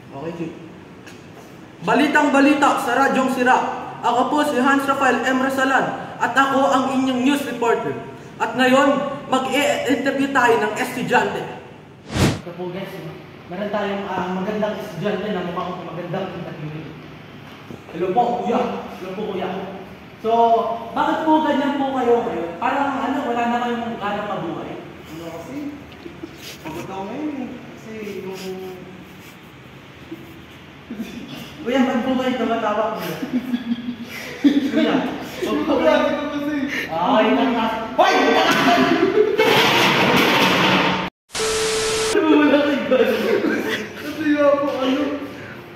Okay, Chief. Balitang balita sa Radyong Sira. Ako po si Hans Rafael M. Rasalan at ako ang inyong news reporter. At ngayon, mag-i-interview tayo ng estudyante. Ito po guys, meron tayong magandang estudyante na mukhang magandang interview. Hello po, kuya. Hello po, kuya. So, bakit po ganyan po kayo ngayon? Parang wala na kayong ganang mabuhay. Kasi, pagod ako ngayon eh. Kasi yung... Kuya, ba't po kayo tumatawa ko? Kuya, Hindi ko grabe ko kasi. Ay, nakas... Hoy! Nakas! Wala kayo gano'n. Kasi ako,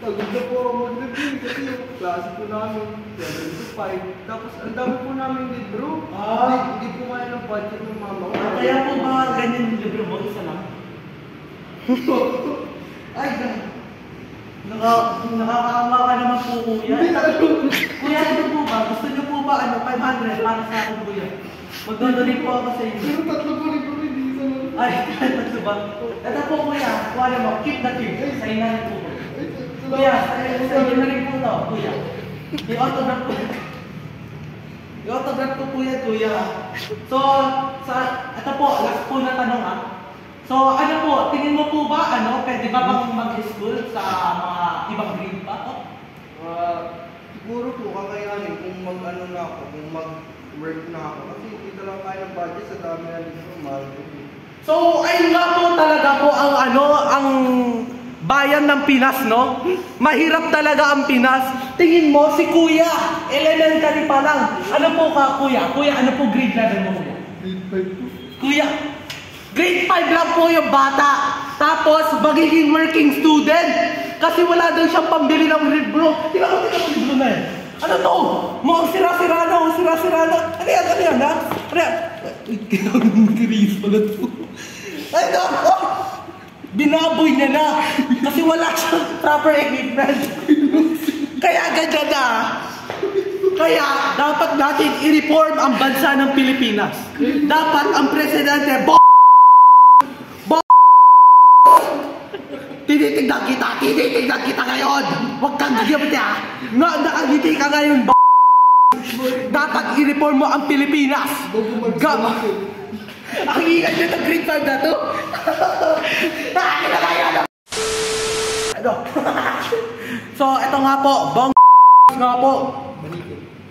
pagod na po ako mag-review kasi yung klase po namin 7 to 5. Tapos ang dami po namin libro. Hindi po kaya ng budget ng mama ko. Kaya po ba ganyan yung libro mo? Isa lang? Ay, nakakaawa ka naman po, kuya. Kuya, ito po ba? Gusto niyo po ba 500 para sa akin, kuya? Magdodonate po ako sa inyo. Pero tatlo po libro, hindi isa lang. Ay, tatlo ba? Ito po, kuya. Kuya mo, keep the tip. Sa inahin po. Kuya, sa inyo na rin po ito, kuya. I-autograph po. I-autograph po po yan, kuya. So, ito po, last po na tanong So, tingin mo po ba, pwede ba bang mag-school sa mga ibang grade pa? Siguro po kakayanin kung na ako, kung mag-work na ako. Kasi hindi lang kaya ng budget sa dami na libro, mahal po. So, ayun nga po talaga po ang bayan ng Pinas, no? Mahirap talaga ang Pinas. Tingin mo, si Kuya, elementary pa lang. Ano po ka, Kuya? Kuya, ano po grade level mo, Kuya? Grade 5 po. Kuya, grade 5 lang po yung bata. Tapos, magiging working student. Kasi wala daw siyang pambili ng libro. Tingnan mo libro na yan. Ano to? Mukhang sira-sira na, Ano yan, ha? Ano yan? Kiris pala to. Binaboy niya na. Kasi wala siyang proper equipment. Kaya ganyan na. Kaya dapat natin i-reform ang bansa ng Pilipinas. Dapat ang presidente tinitignan kita ngayon. Huwag kang gagawin nakagiti ka ngayon dapat i-reform mo ang Pilipinas. Ang ingat nyo ng grade 5 na to. So, ito nga po. Nga po.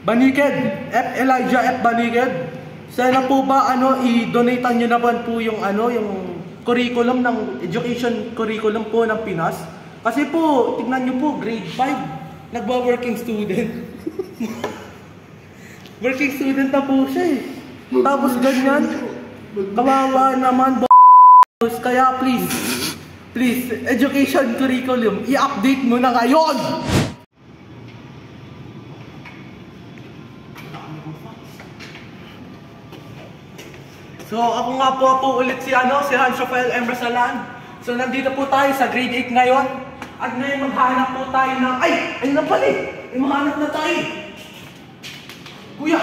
Banikid. F. Elijah F. Banikid. Sana po ba, i-donatean nyo naman po yung, yung curriculum ng education curriculum po ng Pinas. Kasi po, tignan nyo po, grade 5. Nagwa-working student. Working student na po siya eh. Tapos ganyan. Kawawa naman, kaya please, education curriculum, i-update mo na ngayon! So, ako nga po ulit si Hans Rafael M. Rasalan. So, nandito po tayo sa grade 8 ngayon. At ngayon maghanap po tayo ng, ayun na pala maghanap na tayo. Kuya,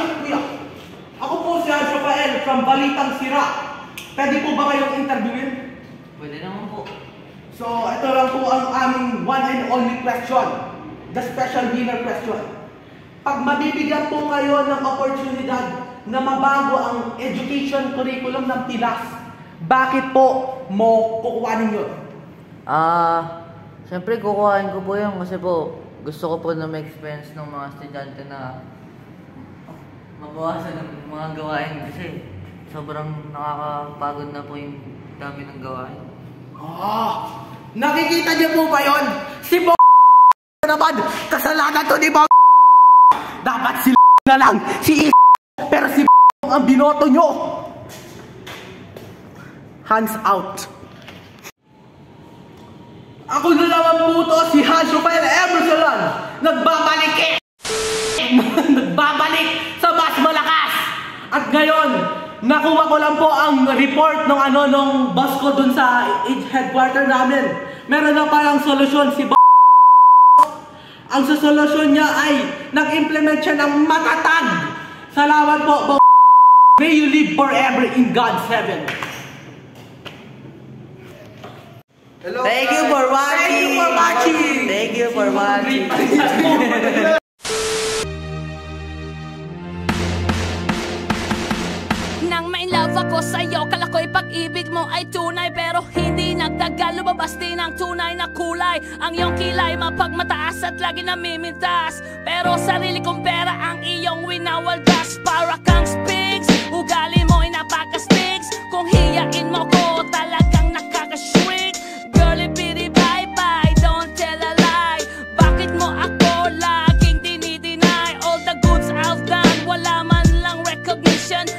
ako po si Hans Rafael from Balitang Sira. Pwede po ba kayong interviewin? Pwede naman po. So, ito lang po ang aming one and only question. The special winner question. Pag mabibigyan po kayo ng oportunidad na mabago ang education curriculum ng Pinas, bakit po mo kukuhanin yun? Siyempre kukuhain ko po yun kasi po gusto ko po na may experience ng mga estudyante na mabawasan ng mga gawain kasi sobrang nakakapagod na po yung dami ng gawain. Nakikita niyo po ba yun? Si naman, kasalanan to ni dapat si na lang, si pero si ang binoto nyo. Hands out. Ako na naman po to, si Hans Rafael M. Rasalan. Nagbabalik sa mas malakas. At ngayon, nakuha ko lang po ang report nung boss ko dun sa headquarter namin. Meron na parang solusyon si Ang solusyon niya ay nag-implement siya ng matatag. Salamat po, May you live forever in God's heaven. Hello, Thank you for watching. watching! Thank you for watching. Nang ma-inlove ako sa'yo, kala ko'y pag-ibig mo ay tunay. Pero hindi nagtagal, lumabas din ang tunay na kulay. Ang iyong kilay mapagmataas at lagi namimintas. Pero sarili kong pera ang iyong winawaldas. Para kang Sphinx, ugali mo'y napakastig.